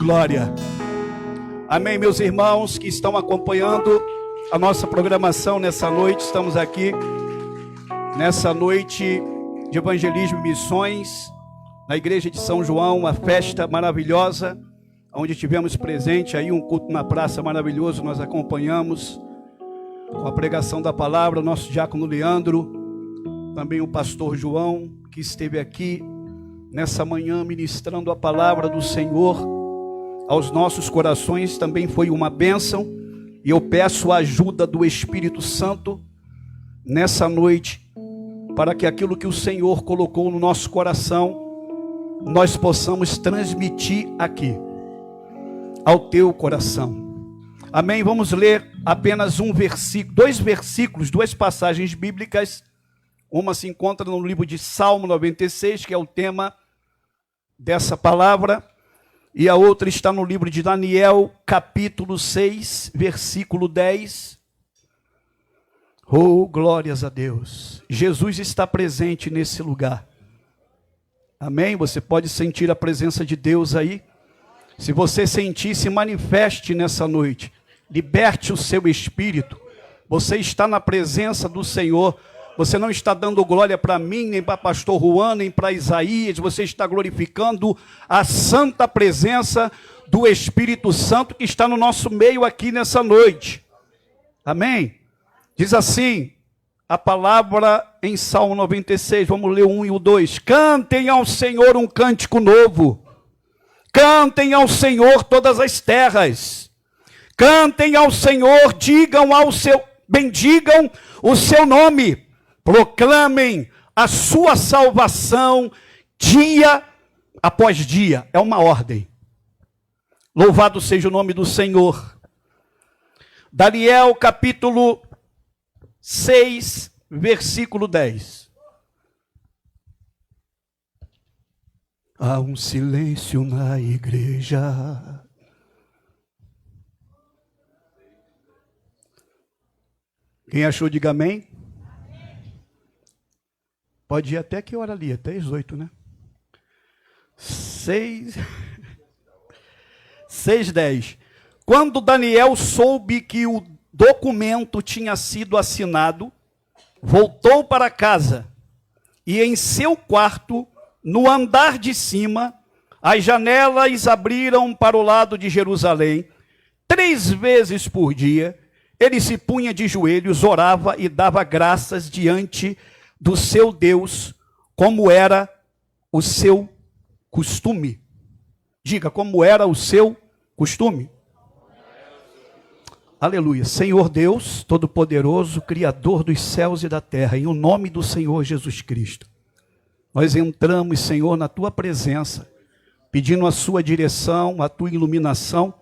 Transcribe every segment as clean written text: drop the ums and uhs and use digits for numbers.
glória. Amém, meus irmãos que estão acompanhando a nossa programação nessa noite. Estamos aqui nessa noite de evangelismo e missões na igreja de São João, uma festa maravilhosa, onde tivemos presente aí um culto na praça maravilhoso. Nós acompanhamos com a pregação da palavra o nosso diácono Leandro, também o pastor João, que esteve aqui nessa manhã ministrando a palavra do Senhor aos nossos corações. Também foi uma bênção, e eu peço a ajuda do Espírito Santo nessa noite, para que aquilo que o Senhor colocou no nosso coração, nós possamos transmitir aqui, ao teu coração. Amém? Vamos ler apenas um versículo, dois versículos, duas passagens bíblicas. Uma se encontra no livro de Salmo 96, que é o tema dessa palavra, e a outra está no livro de Daniel, capítulo 6, versículo 10. Oh, glórias a Deus! Jesus está presente nesse lugar. Amém? Você pode sentir a presença de Deus aí? Se você sentir, se manifeste nessa noite. Liberte o seu espírito. Você está na presença do Senhor. Você não está dando glória para mim, nem para pastor Juan, nem para Isaías. Você está glorificando a santa presença do Espírito Santo que está no nosso meio aqui nessa noite. Amém? Diz assim a palavra em Salmo 96. Vamos ler o 1 e o 2. Cantem ao Senhor um cântico novo. Cantem ao Senhor todas as terras. Cantem ao Senhor, bendigam o seu nome. Proclamem a sua salvação dia após dia. É uma ordem. Louvado seja o nome do Senhor. Daniel capítulo 6, versículo 10. Há um silêncio na igreja. Quem achou, diga amém. Pode ir até que hora ali? Até às 8, né? 6:10. Quando Daniel soube que o documento tinha sido assinado, voltou para casa e em seu quarto, no andar de cima, as janelas abriram para o lado de Jerusalém. 3 vezes por dia, ele se punha de joelhos, orava e dava graças diante do seu Deus, como era o seu costume. Diga, como era o seu costume. Aleluia. Senhor Deus Todo-Poderoso, Criador dos céus e da terra, em o nome do Senhor Jesus Cristo, nós entramos, Senhor, na Tua presença, pedindo a Sua direção, a Tua iluminação,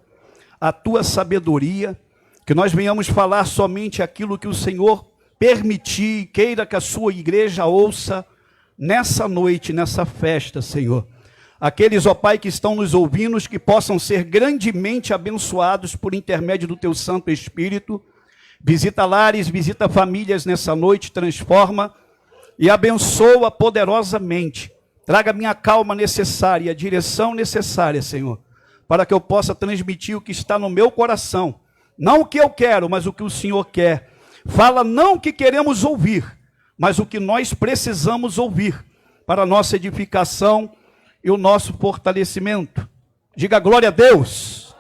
a Tua sabedoria, que nós venhamos falar somente aquilo que o Senhor permitir, queira que a Sua igreja ouça nessa noite, nessa festa, Senhor. Aqueles, ó Pai, que estão nos ouvindo, que possam ser grandemente abençoados por intermédio do Teu Santo Espírito. Visita lares, visita famílias nessa noite, transforma e abençoa poderosamente. Traga a minha calma necessária, a direção necessária, Senhor, para que eu possa transmitir o que está no meu coração. Não o que eu quero, mas o que o Senhor quer. Fala não o que queremos ouvir, mas o que nós precisamos ouvir para a nossa edificação e o nosso fortalecimento. Diga glória a Deus.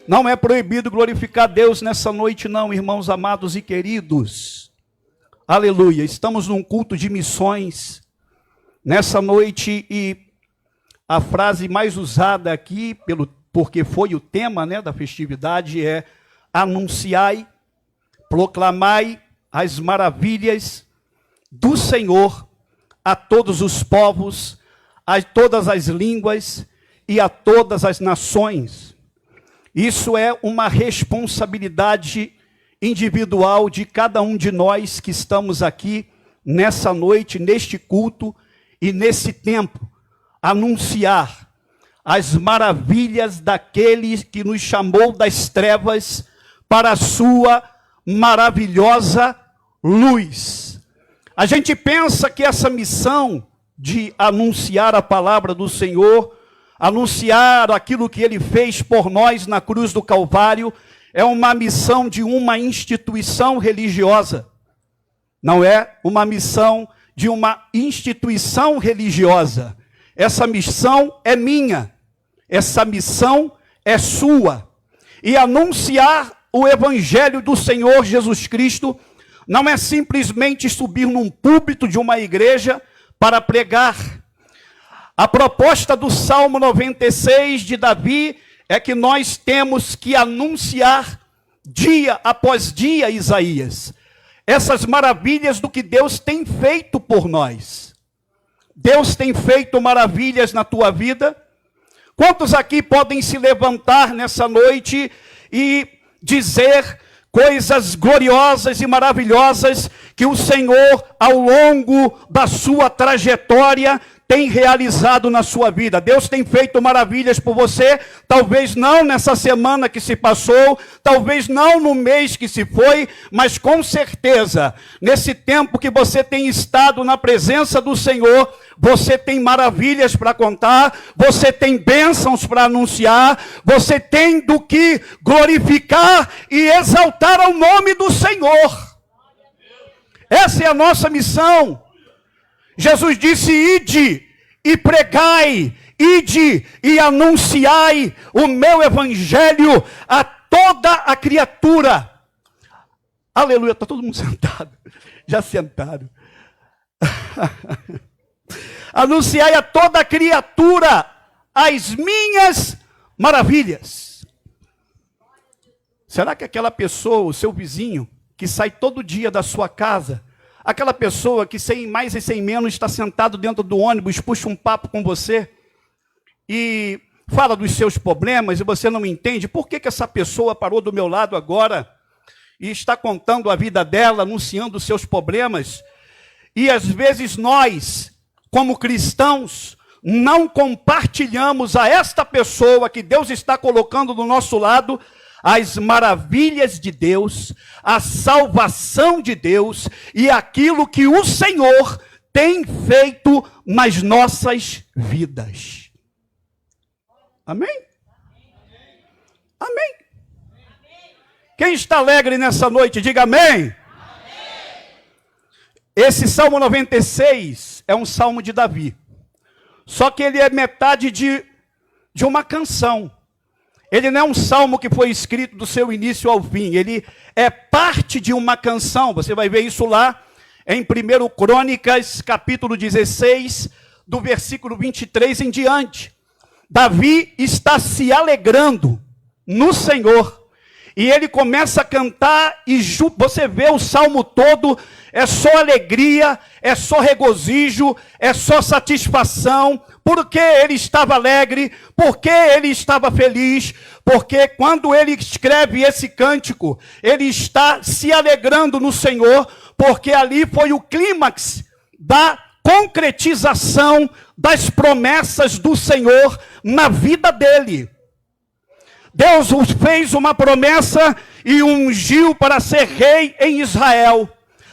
Não é proibido glorificar Deus nessa noite não, irmãos amados e queridos. Aleluia. Estamos num culto de missões nessa noite e a frase mais usada aqui, porque foi o tema, né, da festividade, é anunciai, proclamai as maravilhas do Senhor a todos os povos, a todas as línguas e a todas as nações. Isso é uma responsabilidade individual de cada um de nós que estamos aqui nessa noite, neste culto e nesse tempo. Anunciar as maravilhas daquele que nos chamou das trevas para a sua maravilhosa luz. A gente pensa que essa missão de anunciar a palavra do Senhor Anunciar aquilo que ele fez por nós na cruz do Calvário é uma missão de uma instituição religiosa. Não é uma missão de uma instituição religiosa. Essa missão é minha. Essa missão é sua. E anunciar o evangelho do Senhor Jesus Cristo não é simplesmente subir num púlpito de uma igreja para pregar. A proposta do Salmo 96 de Davi é que nós temos que anunciar dia após dia, Isaías, essas maravilhas do que Deus tem feito por nós. Deus tem feito maravilhas na tua vida. Quantos aqui podem se levantar nessa noite e dizer coisas gloriosas e maravilhosas que o Senhor, ao longo da sua trajetória, tem realizado na sua vida? Deus tem feito maravilhas por você, talvez não nessa semana que se passou, talvez não no mês que se foi, mas com certeza, nesse tempo que você tem estado na presença do Senhor, você tem maravilhas para contar, você tem bênçãos para anunciar, você tem do que glorificar e exaltar ao nome do Senhor. Essa é a nossa missão. Jesus disse: ide e pregai, ide e anunciai o meu evangelho a toda a criatura. Aleluia, está todo mundo sentado, já sentaram. Anunciai a toda a criatura as minhas maravilhas. Será que aquela pessoa, o seu vizinho, que sai todo dia da sua casa, aquela pessoa que sem mais e sem menos está sentado dentro do ônibus, puxa um papo com você e fala dos seus problemas e você não entende, por que essa pessoa parou do meu lado agora e está contando a vida dela, anunciando os seus problemas? E às vezes nós, como cristãos, não compartilhamos a esta pessoa que Deus está colocando do nosso lado as maravilhas de Deus, a salvação de Deus e aquilo que o Senhor tem feito nas nossas vidas. Amém? Amém. Quem está alegre nessa noite, diga amém. Esse Salmo 96 é um salmo de Davi. Só que ele é metade de uma canção. Ele não é um salmo que foi escrito do seu início ao fim. Ele é parte de uma canção. Você vai ver isso lá em 1 Crônicas, capítulo 16, do versículo 23 em diante. Davi está se alegrando no Senhor. E ele começa a cantar e você vê o salmo todo, é só alegria, é só regozijo, é só satisfação. Porque ele estava alegre, porque ele estava feliz, porque quando ele escreve esse cântico, ele está se alegrando no Senhor, porque ali foi o clímax da concretização das promessas do Senhor na vida dele. Deus fez uma promessa e o ungiu para ser rei em Israel.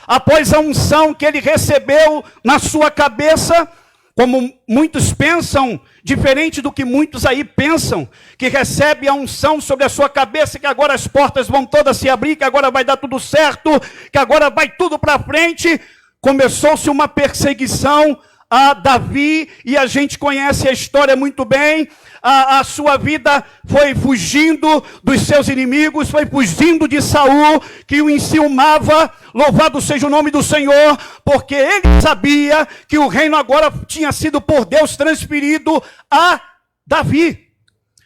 Após a unção que ele recebeu na sua cabeça, como muitos pensam, diferente do que muitos aí pensam, que recebe a unção sobre a sua cabeça, que agora as portas vão todas se abrir, que agora vai dar tudo certo, que agora vai tudo para frente. Começou-se uma perseguição a Davi, e a gente conhece a história muito bem. A sua vida foi fugindo dos seus inimigos, foi fugindo de Saul, que o enciumava. Louvado seja o nome do Senhor, porque ele sabia que o reino agora tinha sido por Deus transferido a Davi.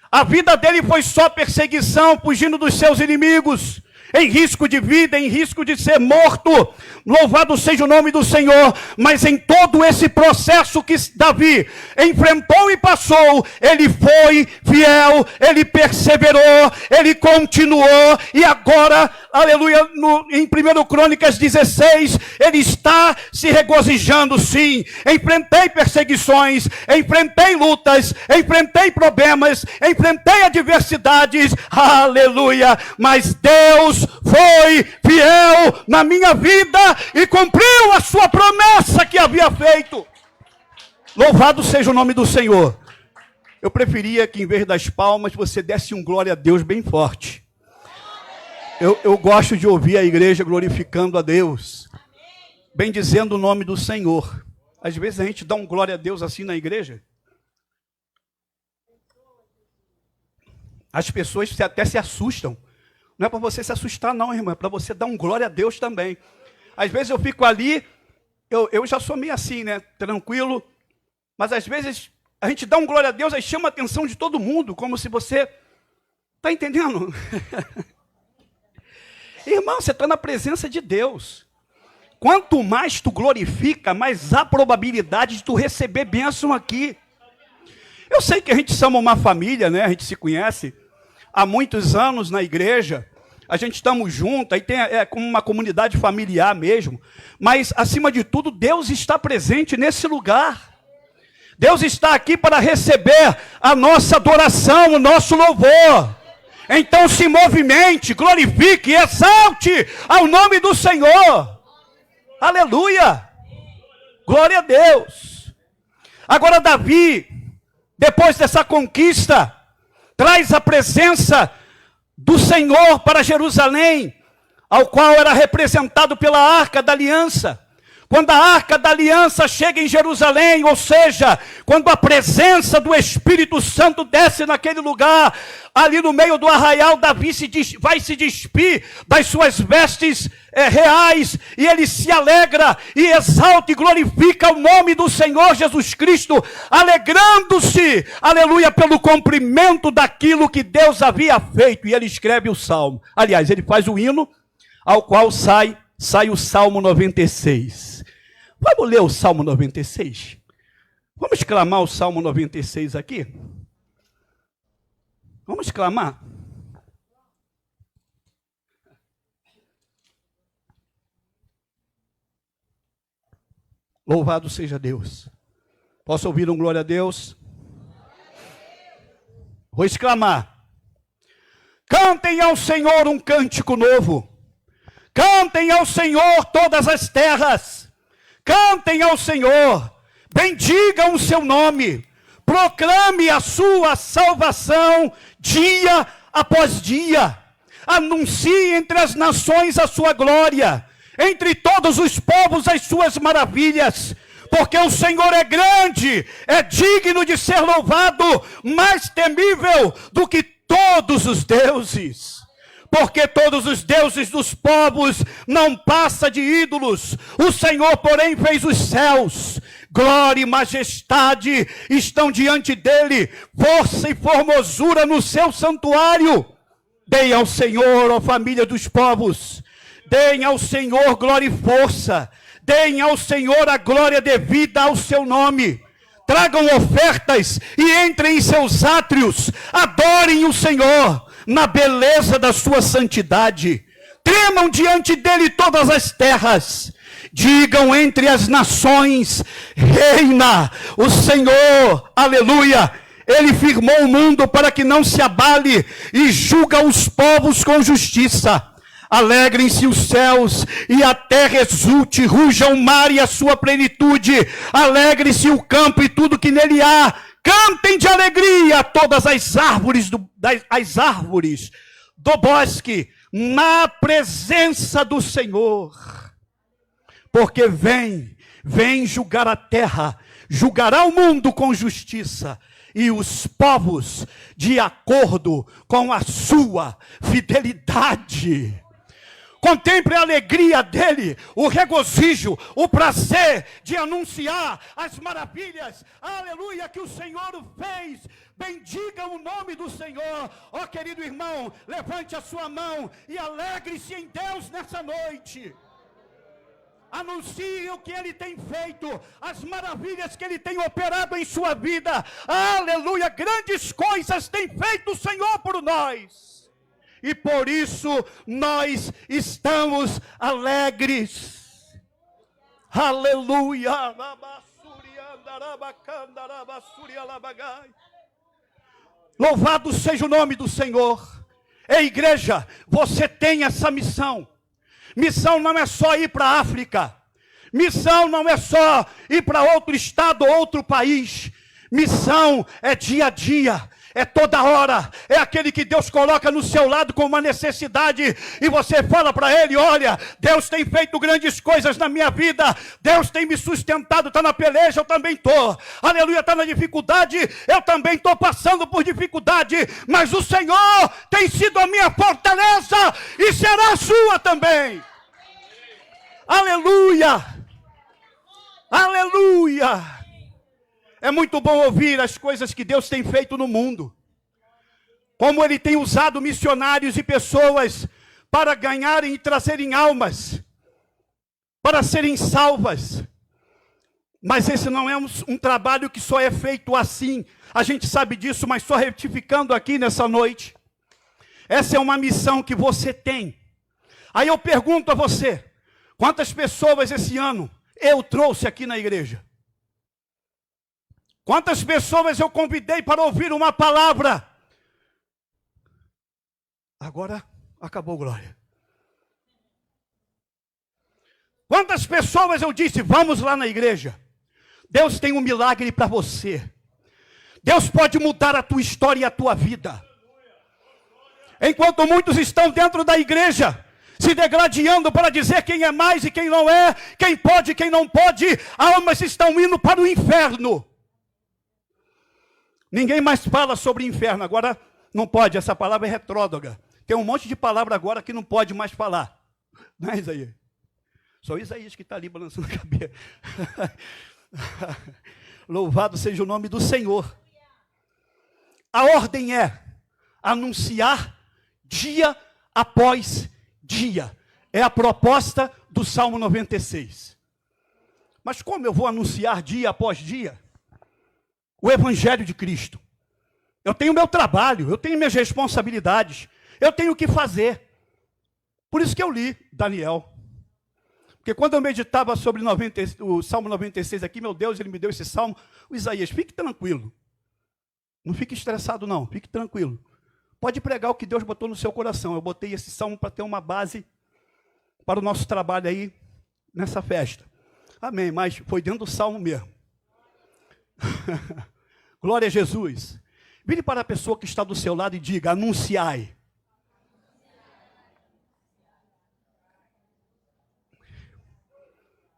A vida dele foi só perseguição, fugindo dos seus inimigos, em risco de vida, em risco de ser morto. Louvado seja o nome do Senhor. Mas em todo esse processo que Davi enfrentou e passou, ele foi fiel, ele perseverou, ele continuou, e agora, aleluia, em 1 Crônicas 16, ele está se regozijando. Sim, enfrentei perseguições, enfrentei lutas, enfrentei problemas, enfrentei adversidades, aleluia, mas Deus foi fiel na minha vida e cumpriu a sua promessa que havia feito. Louvado seja o nome do Senhor. Eu preferia que, em vez das palmas, você desse um glória a Deus bem forte. Eu gosto de ouvir a igreja glorificando a Deus, bendizendo o nome do Senhor. Às vezes a gente dá um glória a Deus assim na igreja. As pessoas até se assustam. Não é para você se assustar não, irmão, é para você dar um glória a Deus também. Às vezes eu fico ali, eu já sou meio assim, né, tranquilo, mas às vezes a gente dá um glória a Deus, aí chama a atenção de todo mundo, como se você... Está entendendo? Irmão, você está na presença de Deus. Quanto mais tu glorifica, mais há probabilidade de tu receber bênção aqui. Eu sei que a gente chama uma família, né? A gente se conhece há muitos anos na igreja. A gente estamos juntos, aí tem como uma comunidade familiar mesmo. Mas, acima de tudo, Deus está presente nesse lugar. Deus está aqui para receber a nossa adoração, o nosso louvor. Então se movimente, glorifique, exalte ao nome do Senhor. Aleluia! Glória a Deus. Agora Davi, depois dessa conquista, traz a presença do Senhor para Jerusalém, ao qual era representado pela Arca da Aliança. Quando a Arca da Aliança chega em Jerusalém, ou seja, quando a presença do Espírito Santo desce naquele lugar, ali no meio do arraial, Davi vai se despir das suas vestes reais, e ele se alegra, e exalta e glorifica o nome do Senhor Jesus Cristo, alegrando-se, aleluia, pelo cumprimento daquilo que Deus havia feito, e ele escreve o Salmo. Aliás, ele faz o hino, ao qual sai o Salmo 96. Vamos ler o Salmo 96? Vamos clamar o Salmo 96 aqui? Vamos clamar? Louvado seja Deus. Posso ouvir um glória a Deus? Vou exclamar. Cantem ao Senhor um cântico novo. Cantem ao Senhor todas as terras. Cantem ao Senhor. Bendigam o seu nome. Proclame a sua salvação dia após dia. Anuncie entre as nações a sua glória. Entre todos os povos as suas maravilhas. Porque o Senhor é grande, é digno de ser louvado, mais temível do que todos os deuses. Porque todos os deuses dos povos não passam de ídolos. O Senhor, porém, fez os céus. Glória e majestade estão diante dele. Força e formosura no seu santuário. Deem ao Senhor, ó família dos povos. Deem ao Senhor glória e força. Deem ao Senhor a glória devida ao seu nome. Tragam ofertas e entrem em seus átrios. Adorem o Senhor na beleza da sua santidade. Tremam diante dele todas as terras. Digam entre as nações, reina o Senhor, aleluia. Ele firmou o mundo para que não se abale e julga os povos com justiça. Alegrem-se os céus e a terra exulte, ruja o mar e a sua plenitude. Alegre-se o campo e tudo que nele há. Cantem de alegria todas as árvores do bosque, na presença do Senhor. Porque vem julgar a terra, julgará o mundo com justiça, e os povos de acordo com a sua fidelidade. Contemple a alegria dele, o regozijo, o prazer de anunciar as maravilhas, aleluia, que o Senhor fez. Bendiga o nome do Senhor. Ó querido irmão, levante a sua mão e alegre-se em Deus nessa noite. Anuncie o que ele tem feito, as maravilhas que ele tem operado em sua vida. Aleluia, grandes coisas tem feito o Senhor por nós. E por isso nós estamos alegres. Aleluia. Louvado seja o nome do Senhor. Ei, igreja, você tem essa missão. Missão não é só ir para a África. Missão não é só ir para outro estado, outro país. Missão é dia a dia, é toda hora, é aquele que Deus coloca no seu lado com uma necessidade e você fala para ele: olha, Deus tem feito grandes coisas na minha vida, Deus tem me sustentado, está na peleja, eu também estou, aleluia, está na dificuldade, eu também estou passando por dificuldade, mas o Senhor tem sido a minha fortaleza e será a sua também. Aleluia, aleluia. É muito bom ouvir as coisas que Deus tem feito no mundo. Como Ele tem usado missionários e pessoas para ganharem e trazerem almas, para serem salvas. Mas esse não é um trabalho que só é feito assim. A gente sabe disso, mas só retificando aqui nessa noite. Essa é uma missão que você tem. Aí eu pergunto a você, quantas pessoas esse ano eu trouxe aqui na igreja? Quantas pessoas eu convidei para ouvir uma palavra? Agora acabou, glória. Quantas pessoas eu disse: vamos lá na igreja? Deus tem um milagre para você. Deus pode mudar a tua história e a tua vida. Enquanto muitos estão dentro da igreja, se degladiando para dizer quem é mais e quem não é, quem pode e quem não pode, almas estão indo para o inferno. Ninguém mais fala sobre inferno, agora não pode, essa palavra é retrógrada. Tem um monte de palavra agora que não pode mais falar. Não é Isaías? Só Isaías que está ali balançando a cabeça. Louvado seja o nome do Senhor. A ordem é anunciar dia após dia. É a proposta do Salmo 96. Mas como eu vou anunciar dia após dia o Evangelho de Cristo? Eu tenho meu trabalho, eu tenho minhas responsabilidades, eu tenho o que fazer. Por isso que eu li Daniel. Porque quando eu meditava sobre o Salmo 96 aqui, meu Deus, ele me deu esse salmo. O Isaías, fique tranquilo. Não fique estressado não, fique tranquilo. Pode pregar o que Deus botou no seu coração. Eu botei esse salmo para ter uma base para o nosso trabalho aí, nessa festa. Amém, mas foi dentro do salmo mesmo. Glória a Jesus. Vire para a pessoa que está do seu lado e diga: anunciai.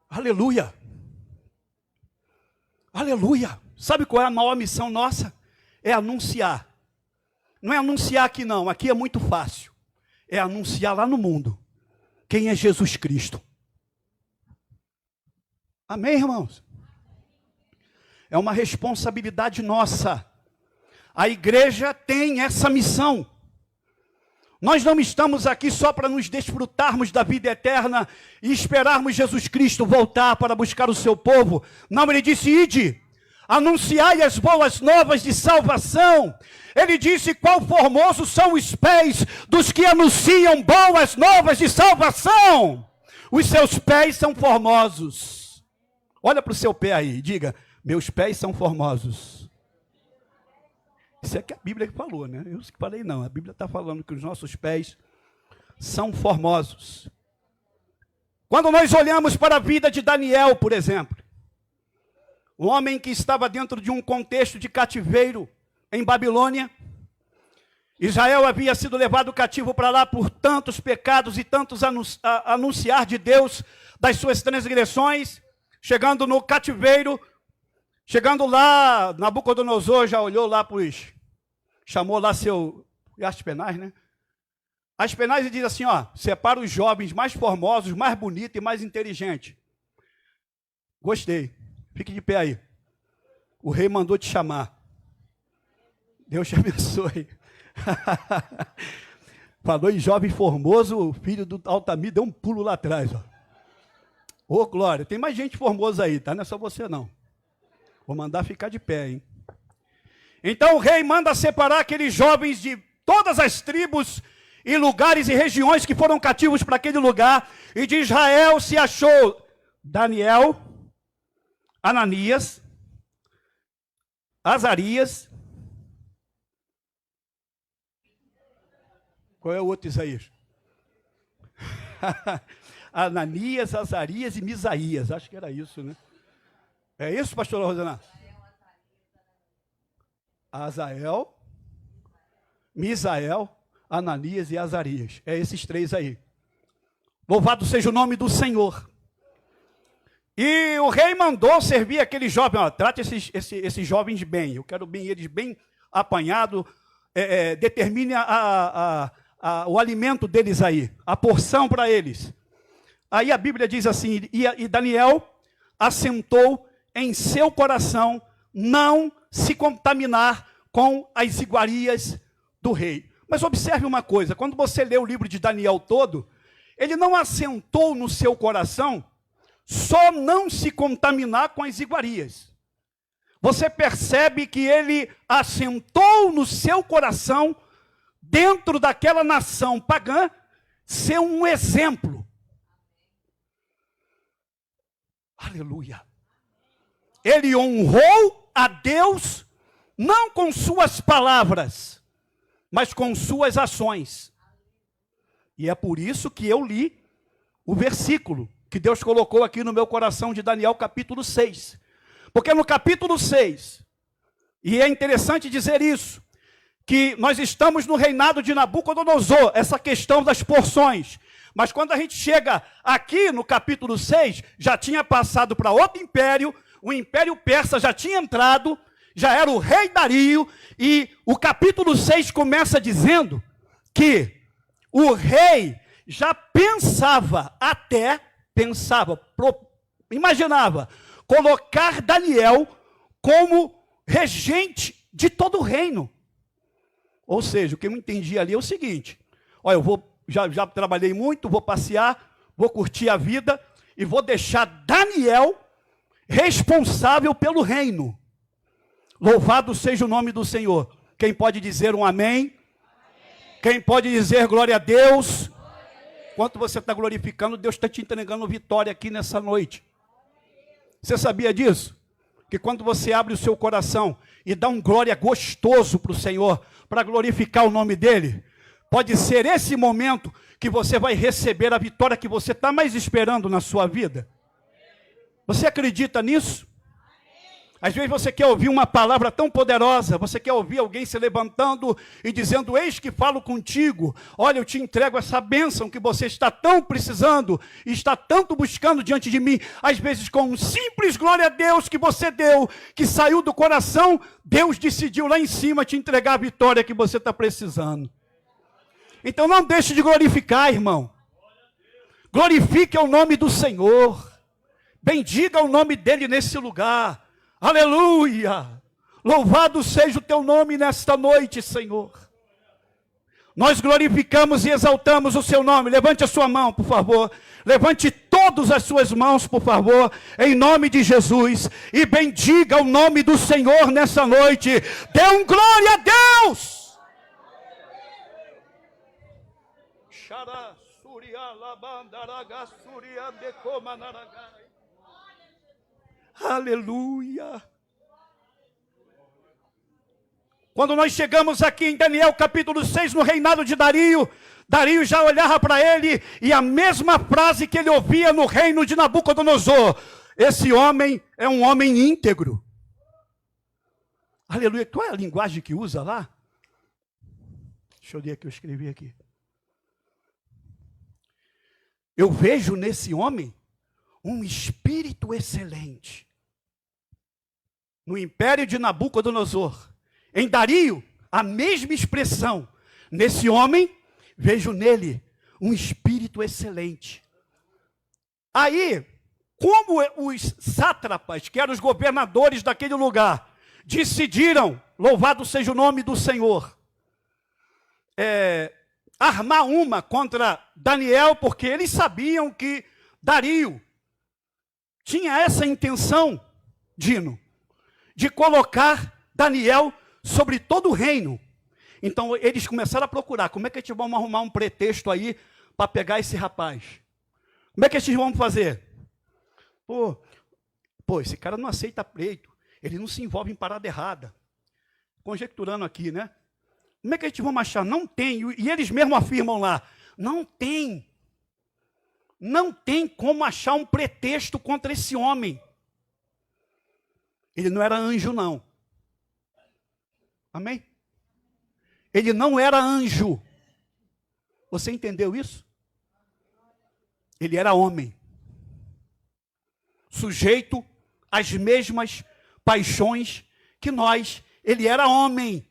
Aleluia. Aleluia. Sabe qual é a maior missão nossa? É anunciar. Não é anunciar aqui não, aqui é muito fácil. É anunciar lá no mundo quem é Jesus Cristo. Amém, irmãos? É uma responsabilidade nossa. A igreja tem essa missão. Nós não estamos aqui só para nos desfrutarmos da vida eterna e esperarmos Jesus Cristo voltar para buscar o seu povo. Não, ele disse: ide, anunciai as boas novas de salvação. Ele disse: quão formosos são os pés dos que anunciam boas novas de salvação. Os seus pés são formosos. Olha para o seu pé aí e diga: meus pés são formosos. Isso é que a Bíblia que falou, né? Eu que falei não, a Bíblia está falando que os nossos pés são formosos. Quando nós olhamos para a vida de Daniel, por exemplo, um homem que estava dentro de um contexto de cativeiro em Babilônia, Israel havia sido levado cativo para lá por tantos pecados e tantos anunciar de Deus das suas transgressões, chegando no cativeiro. Chegando lá, Nabucodonosor já olhou lá para os... Chamou lá seu... Aspenaz, né? Aspenaz e diz assim, ó: separa os jovens mais formosos, mais bonitos e mais inteligentes. Gostei. Fique de pé aí. O rei mandou te chamar. Deus te abençoe. Falou em jovem formoso, o filho do Altamir deu um pulo lá atrás, ó. Ô, glória, tem mais gente formosa aí, tá? Não é só você não. Vou mandar ficar de pé, hein? Então o rei manda separar aqueles jovens de todas as tribos e lugares e regiões que foram cativos para aquele lugar. E de Israel se achou Daniel, Ananias, Azarias. Qual é o outro Isaías? Ananias, Azarias e Misaías. Acho que era isso, né? É isso, pastora Rosana? Azael, Misael, Ananias e Azarias. É esses três aí. Louvado seja o nome do Senhor. E o rei mandou servir aquele jovem. Ó, trate esses jovens bem. Eu quero bem eles bem apanhados. Determine o alimento deles aí. A porção para eles. Aí a Bíblia diz assim, e Daniel assentou em seu coração não se contaminar com as iguarias do rei. Mas observe uma coisa, quando você lê o livro de Daniel todo, ele não assentou no seu coração só não se contaminar com as iguarias. Você percebe que ele assentou no seu coração, dentro daquela nação pagã, ser um exemplo. Aleluia. Ele honrou a Deus, não com suas palavras, mas com suas ações. E é por isso que eu li o versículo que Deus colocou aqui no meu coração de Daniel capítulo 6. Porque no capítulo 6, e é interessante dizer isso, que nós estamos no reinado de Nabucodonosor, essa questão das porções. Mas quando a gente chega aqui no capítulo 6, já tinha passado para outro império, o Império Persa já tinha entrado, já era o rei Dario, e o capítulo 6 começa dizendo que o rei já imaginava colocar Daniel como regente de todo o reino. Ou seja, o que eu entendi ali é o seguinte: olha, já trabalhei muito, vou passear, vou curtir a vida e vou deixar Daniel responsável pelo reino. Louvado seja o nome do Senhor. Quem pode dizer um amém? Quem pode dizer glória a Deus? Enquanto você está glorificando, Deus está te entregando vitória aqui nessa noite. Você sabia disso? Que quando você abre o seu coração e dá um glória gostoso para o Senhor, para glorificar o nome dEle, pode ser esse momento que você vai receber a vitória que você está mais esperando na sua vida. Você acredita nisso? Às vezes você quer ouvir uma palavra tão poderosa, você quer ouvir alguém se levantando e dizendo: eis que falo contigo, olha, eu te entrego essa bênção que você está tão precisando, e está tanto buscando diante de mim. Às vezes com um simples glória a Deus que você deu, que saiu do coração, Deus decidiu lá em cima te entregar a vitória que você está precisando. Então não deixe de glorificar, irmão. Glorifique o nome do Senhor, bendiga o nome dEle nesse lugar. Aleluia! Louvado seja o teu nome nesta noite, Senhor. Nós glorificamos e exaltamos o seu nome. Levante a sua mão, por favor. Levante todas as suas mãos, por favor, em nome de Jesus. E bendiga o nome do Senhor nessa noite. Dê um glória a Deus! Aleluia. Quando nós chegamos aqui em Daniel capítulo 6, no reinado de Dario, Dario já olhava para ele, e a mesma frase que ele ouvia no reino de Nabucodonosor: esse homem é um homem íntegro. Aleluia. Qual é a linguagem que usa lá? Deixa eu ler aqui, eu escrevi aqui. Eu vejo nesse homem um espírito excelente. No império de Nabucodonosor, em Dario, a mesma expressão. Nesse homem, vejo nele um espírito excelente. Aí, como os sátrapas, que eram os governadores daquele lugar, decidiram, louvado seja o nome do Senhor, armar uma contra Daniel, porque eles sabiam que Dario tinha essa intenção, Dino, de colocar Daniel sobre todo o reino. Então eles começaram a procurar, como é que a gente vamos arrumar um pretexto aí para pegar esse rapaz? Como é que a gente vamos fazer? Pô, esse cara não aceita pleito, ele não se envolve em parada errada. Conjecturando aqui, né? Como é que a gente vamos achar? Não tem, e eles mesmos afirmam lá, não tem como achar um pretexto contra esse homem. Ele não era anjo, não. Amém? Ele não era anjo. Você entendeu isso? Ele era homem, sujeito às mesmas paixões que nós. Ele era homem.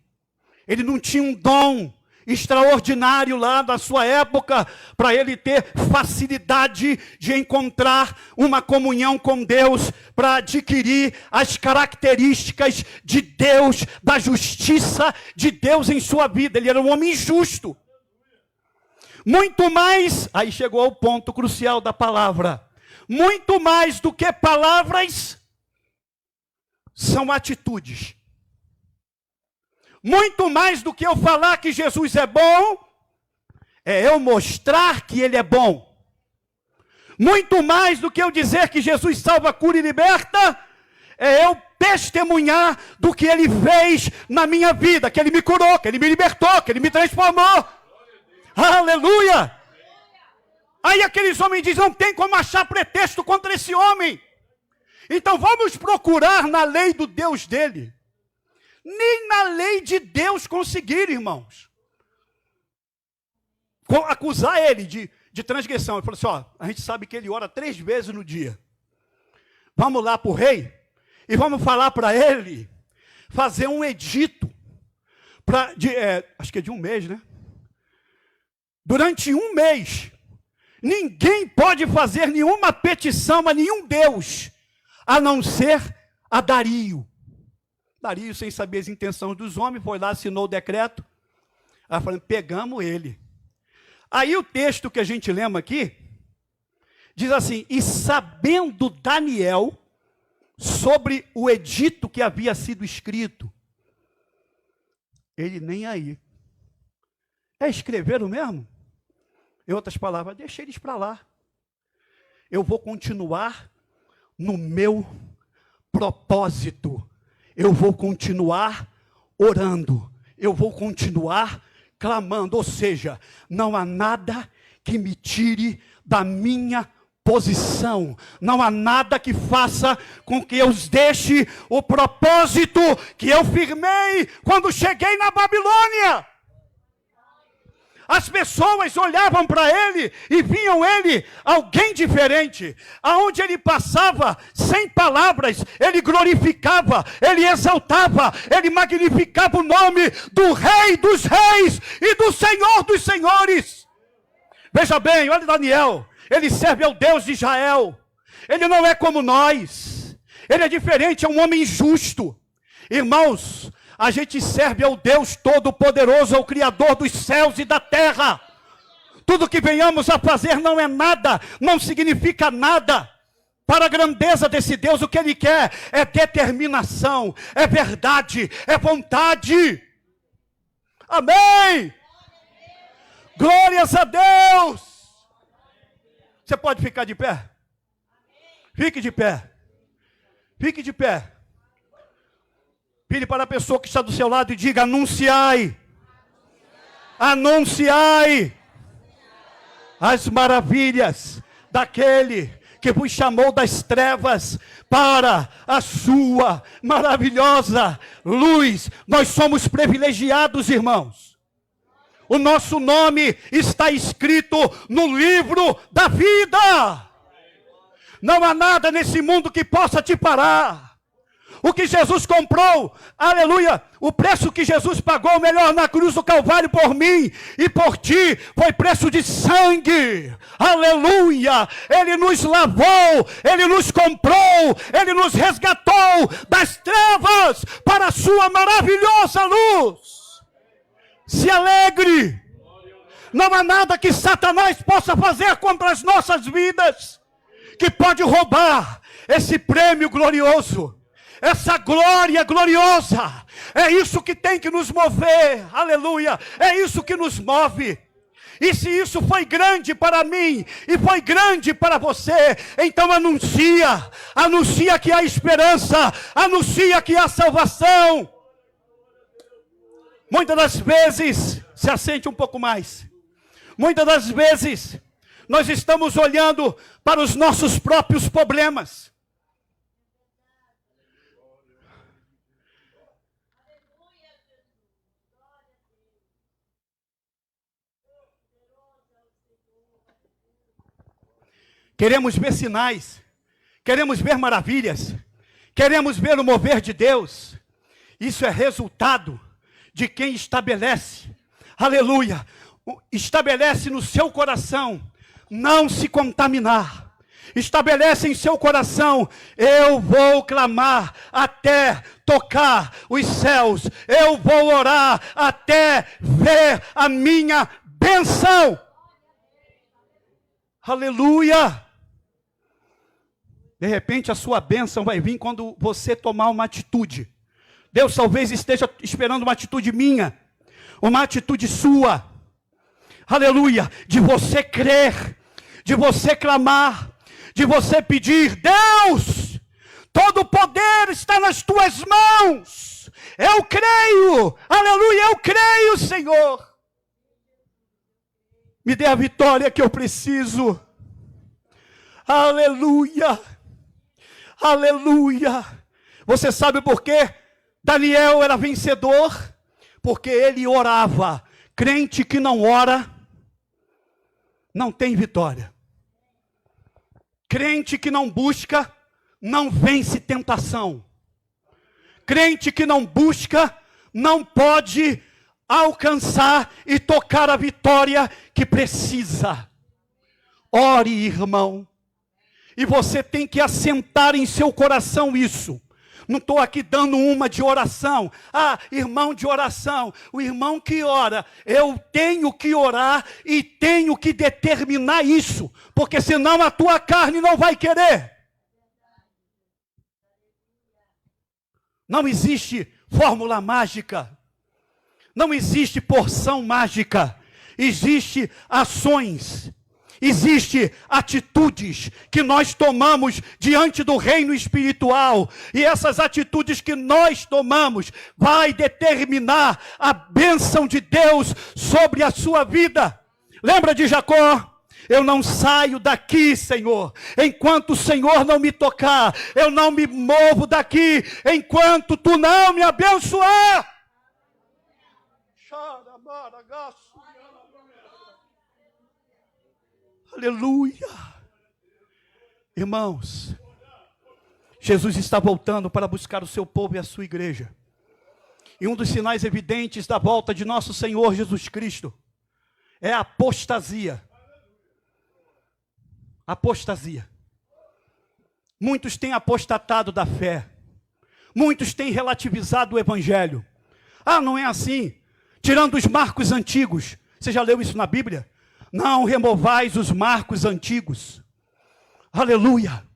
Ele não tinha um dom extraordinário lá da sua época para ele ter facilidade de encontrar uma comunhão com Deus, para adquirir as características de Deus, da justiça de Deus em sua vida. Ele era um homem justo. Muito mais, aí chegou ao ponto crucial da palavra, muito mais do que palavras, são atitudes. Muito mais do que eu falar que Jesus é bom, é eu mostrar que Ele é bom. Muito mais do que eu dizer que Jesus salva, cura e liberta, é eu testemunhar do que Ele fez na minha vida, que Ele me curou, que Ele me libertou, que Ele me transformou. Aleluia! Aí aqueles homens dizem, não tem como achar pretexto contra esse homem. Então vamos procurar na lei do Deus dele. Nem na lei de Deus conseguir, irmãos, acusar ele de transgressão. Ele falou assim, ó, a gente sabe que ele ora 3 vezes no dia. Vamos lá para o rei e vamos falar para ele fazer um edito, acho que é de 1 mês, né? Durante 1 mês, ninguém pode fazer nenhuma petição a nenhum Deus, a não ser a Dario. Dario, sem saber as intenções dos homens, foi lá, assinou o decreto. Aí falando, pegamos ele. Aí o texto que a gente lembra aqui, diz assim, e sabendo Daniel sobre o edito que havia sido escrito, ele nem aí. Escreveram mesmo? Em outras palavras, deixa eles para lá. Eu vou continuar no meu propósito. Eu vou continuar orando. Eu vou continuar clamando. Ou seja, não há nada que me tire da minha posição. Não há nada que faça com que eu deixe o propósito que eu firmei quando cheguei na Babilônia. As pessoas olhavam para ele e viam ele alguém diferente. Aonde ele passava, sem palavras, ele glorificava, ele exaltava, ele magnificava o nome do Rei dos Reis e do Senhor dos Senhores. Veja bem, olha Daniel, ele serve ao Deus de Israel. Ele não é como nós. Ele é diferente, é um homem justo. Irmãos, a gente serve ao Deus Todo-Poderoso, ao Criador dos céus e da terra. Tudo que venhamos a fazer não é nada, não significa nada. Para a grandeza desse Deus, o que Ele quer é determinação, é verdade, é vontade. Amém! Glórias a Deus! Você pode ficar de pé? Fique de pé. Fique de pé. Vire para a pessoa que está do seu lado e diga, anunciai. Anunciai as maravilhas daquele que vos chamou das trevas para a sua maravilhosa luz. Nós somos privilegiados, irmãos. O nosso nome está escrito no livro da vida. Não há nada nesse mundo que possa te parar. O que Jesus comprou, aleluia, o preço que Jesus pagou, melhor, na cruz do Calvário por mim e por ti, foi preço de sangue, aleluia. Ele nos lavou, Ele nos comprou, Ele nos resgatou das trevas para a sua maravilhosa luz. Se alegre, não há nada que Satanás possa fazer contra as nossas vidas, que pode roubar esse prêmio glorioso. Essa glória gloriosa, é isso que tem que nos mover, aleluia, é isso que nos move. E se isso foi grande para mim, e foi grande para você, então anuncia que há esperança, anuncia que há salvação. Muitas das vezes, se assente um pouco mais, muitas das vezes, nós estamos olhando para os nossos próprios problemas. queremos ver sinais, queremos ver maravilhas, queremos ver o mover de Deus. Isso é resultado de quem estabelece, aleluia, estabelece no seu coração não se contaminar. Estabelece em seu coração: eu vou clamar até tocar os céus, eu vou orar até ver a minha bênção. Aleluia! De repente a sua bênção vai vir quando você tomar uma atitude. Deus talvez esteja esperando uma atitude minha, uma atitude sua, aleluia, de você crer, de você clamar, de você pedir: Deus, todo o poder está nas tuas mãos, eu creio, aleluia, eu creio, Senhor, me dê a vitória que eu preciso, aleluia, aleluia. Você sabe por quê Daniel era vencedor? Porque ele orava. Crente que não ora, não tem vitória. Crente que não busca, não vence tentação. Crente que não busca, não pode alcançar e tocar a vitória que precisa. Ore, irmão. E você tem que assentar em seu coração isso. Não estou aqui dando uma de oração. Ah, irmão de oração. O irmão que ora. Eu tenho que orar e tenho que determinar isso. Porque senão a tua carne não vai querer. Não existe fórmula mágica. Não existe porção mágica. Existem ações. Existem atitudes que nós tomamos diante do reino espiritual. E essas atitudes que nós tomamos vai determinar a bênção de Deus sobre a sua vida. Lembra de Jacó? Eu não saio daqui, Senhor, enquanto o Senhor não me tocar. Eu não me movo daqui enquanto Tu não me abençoar. Aleluia. Irmãos, Jesus está voltando para buscar o seu povo e a sua igreja. E um dos sinais evidentes da volta de nosso Senhor Jesus Cristo é a apostasia. Apostasia. Muitos têm apostatado da fé. Muitos têm relativizado o evangelho. Ah, não é assim. Tirando os marcos antigos. Você já leu isso na Bíblia? Não removais os marcos antigos. Aleluia.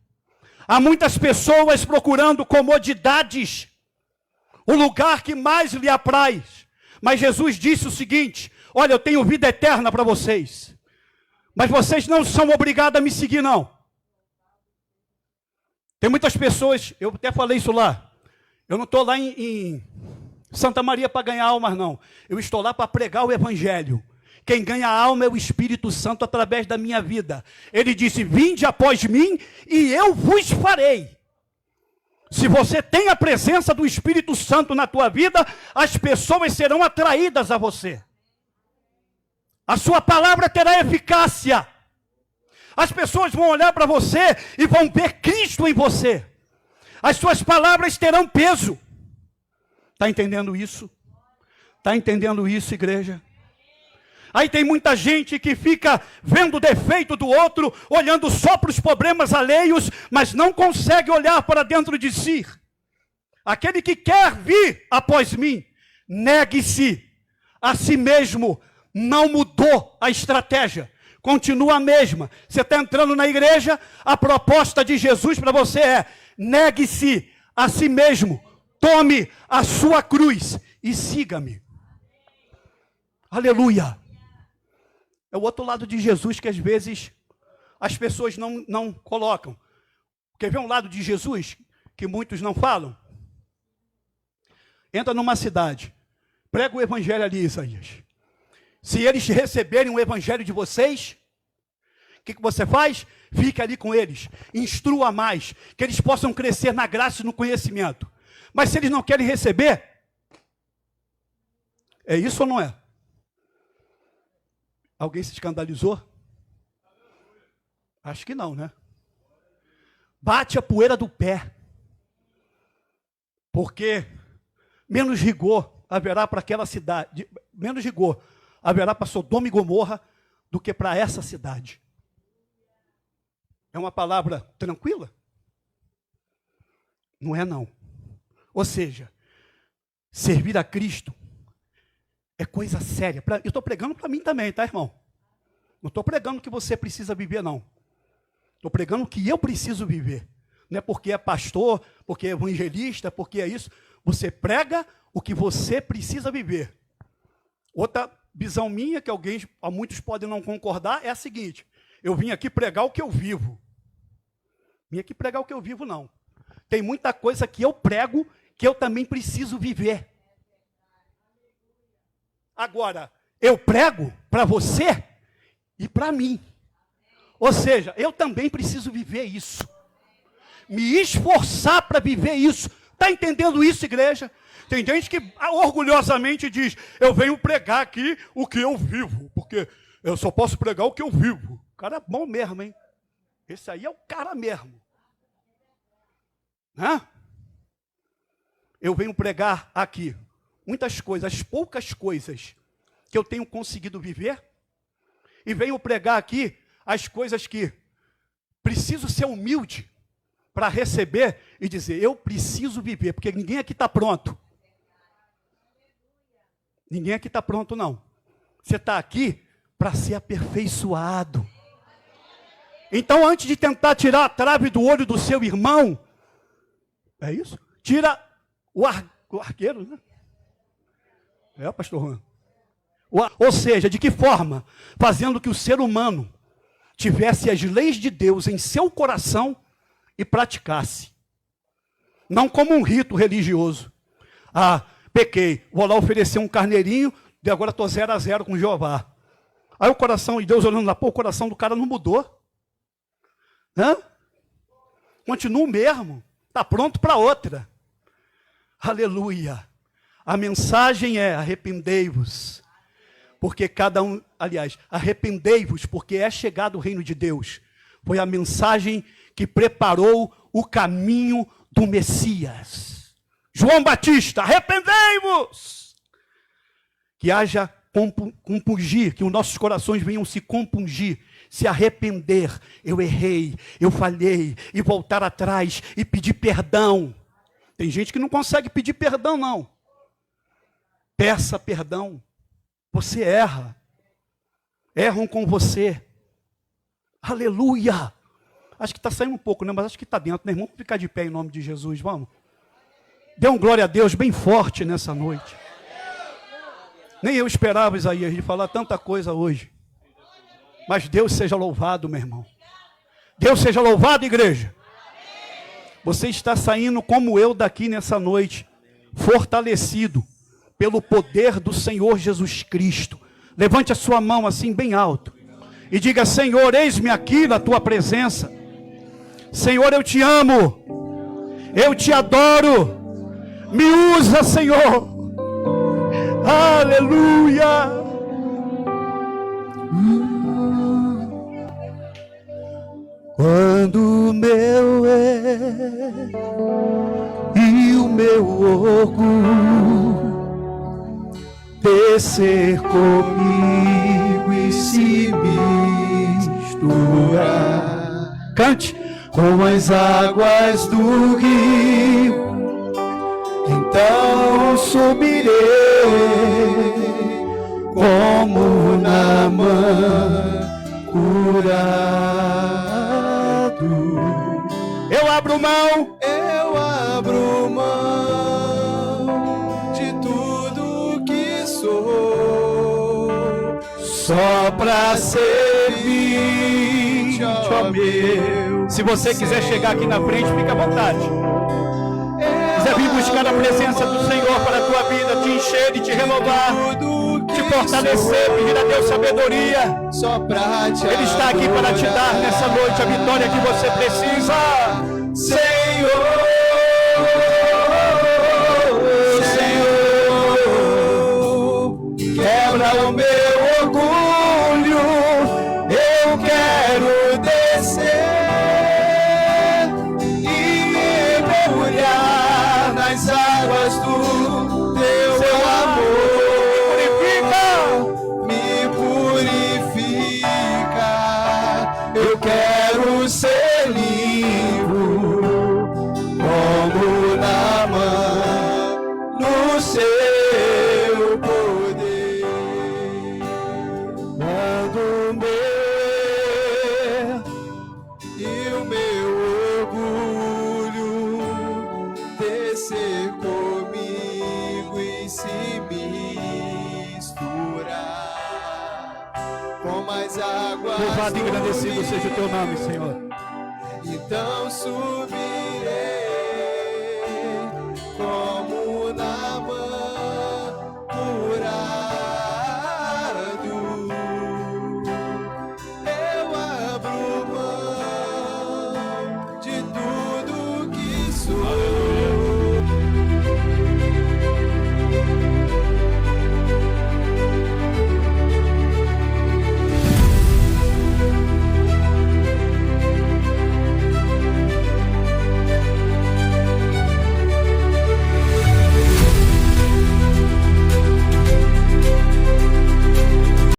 Há muitas pessoas procurando comodidades, o lugar que mais lhe apraz. Mas Jesus disse o seguinte: olha, eu tenho vida eterna para vocês, mas vocês não são obrigados a me seguir, não. Tem muitas pessoas, eu até falei isso lá, eu não estou lá em Santa Maria para ganhar almas, não. Eu estou lá para pregar o evangelho. Quem ganha a alma é o Espírito Santo através da minha vida. Ele disse: vinde após mim e eu vos farei. Se você tem a presença do Espírito Santo na tua vida, as pessoas serão atraídas a você. A sua palavra terá eficácia. As pessoas vão olhar para você e vão ver Cristo em você. As suas palavras terão peso. Está entendendo isso? Está entendendo isso, igreja? Aí tem muita gente que fica vendo o defeito do outro, olhando só para os problemas alheios, mas não consegue olhar para dentro de si. Aquele que quer vir após mim, negue-se a si mesmo. Não mudou a estratégia, continua a mesma. Você está entrando na igreja, a proposta de Jesus para você é: negue-se a si mesmo, tome a sua cruz e siga-me. Aleluia. É o outro lado de Jesus que às vezes as pessoas não colocam. Quer ver um lado de Jesus que muitos não falam? Entra numa cidade, prega o evangelho ali, Isaías. Se eles receberem o evangelho de vocês, o que você faz? Fica ali com eles, instrua mais, que eles possam crescer na graça e no conhecimento. Mas se eles não querem receber, é isso ou não é? Alguém se escandalizou? Acho que não, né? Bate a poeira do pé. Porque menos rigor haverá para aquela cidade, menos rigor haverá para Sodoma e Gomorra do que para essa cidade. É uma palavra tranquila? Não é não. Ou seja, servir a Cristo é coisa séria. Eu estou pregando para mim também, tá, irmão? Não estou pregando que você precisa viver, não. Estou pregando que eu preciso viver. Não é porque é pastor, porque é evangelista, porque é isso. Você prega o que você precisa viver. Outra visão minha, que muitos podem não concordar, é a seguinte: eu vim aqui pregar o que eu vivo. Vim aqui pregar o que eu vivo, não. Tem muita coisa que eu prego que eu também preciso viver. Agora, eu prego para você e para mim. Ou seja, eu também preciso viver isso. Me esforçar para viver isso. Está entendendo isso, igreja? Tem gente que orgulhosamente diz: eu venho pregar aqui o que eu vivo, porque eu só posso pregar o que eu vivo. O cara é bom mesmo, hein? Esse aí é o cara mesmo. Hã? Eu venho pregar aqui muitas coisas, as poucas coisas que eu tenho conseguido viver, e venho pregar aqui as coisas que preciso ser humilde para receber e dizer: eu preciso viver, porque ninguém aqui está pronto. Ninguém aqui está pronto, não. Você está aqui para ser aperfeiçoado. Então, antes de tentar tirar a trave do olho do seu irmão, é isso? Tira o arqueiro, né? É, pastor Juan. Ou seja, de que forma? Fazendo que o ser humano tivesse as leis de Deus em seu coração e praticasse. Não como um rito religioso. Ah, pequei, vou lá oferecer um carneirinho, e agora estou 0-0 com Jeová. Aí o coração de Deus olhando lá, pô, o coração do cara não mudou. Hã? Continua o mesmo, está pronto para outra. Aleluia. A mensagem é: arrependei-vos. Porque cada um, aliás, arrependei-vos, porque é chegado o reino de Deus. Foi a mensagem que preparou o caminho do Messias. João Batista: arrependei-vos. Que haja compungir, que os nossos corações venham se compungir, se arrepender. Eu errei, eu falhei, e voltar atrás e pedir perdão. Tem gente que não consegue pedir perdão, não. Peça perdão. Você erra. Erram com você. Aleluia. Acho que está saindo um pouco, né? Mas acho que está dentro, né, irmão? Vamos ficar de pé em nome de Jesus, vamos. Dê um glória a Deus bem forte nessa noite. Nem eu esperava, Isaías, de falar tanta coisa hoje. Mas Deus seja louvado, meu irmão. Deus seja louvado, igreja. Você está saindo como eu daqui nessa noite, fortalecido pelo poder do Senhor Jesus Cristo. Levante a sua mão assim bem alto e diga: Senhor, eis-me aqui na tua presença. Senhor, eu te amo, eu te adoro, me usa, Senhor. Aleluia. Quando o meu e o meu orgulho descer comigo e se misturar, cante, com as águas do rio, então subirei como Naamã curado. Eu abro mão de tudo que sou, só pra servir, ó meu. Se você quiser chegar aqui na frente, fica à vontade. Quiser vir buscar a presença do Senhor para a tua vida, te encher e te renovar, te fortalecer, pedir a Deus sabedoria. Ele está aqui para te dar nessa noite a vitória que você precisa. Senhor, quebra o meu orgulho, eu quero descer Louvado e engrandecido seja o teu nome, Senhor. Então subirei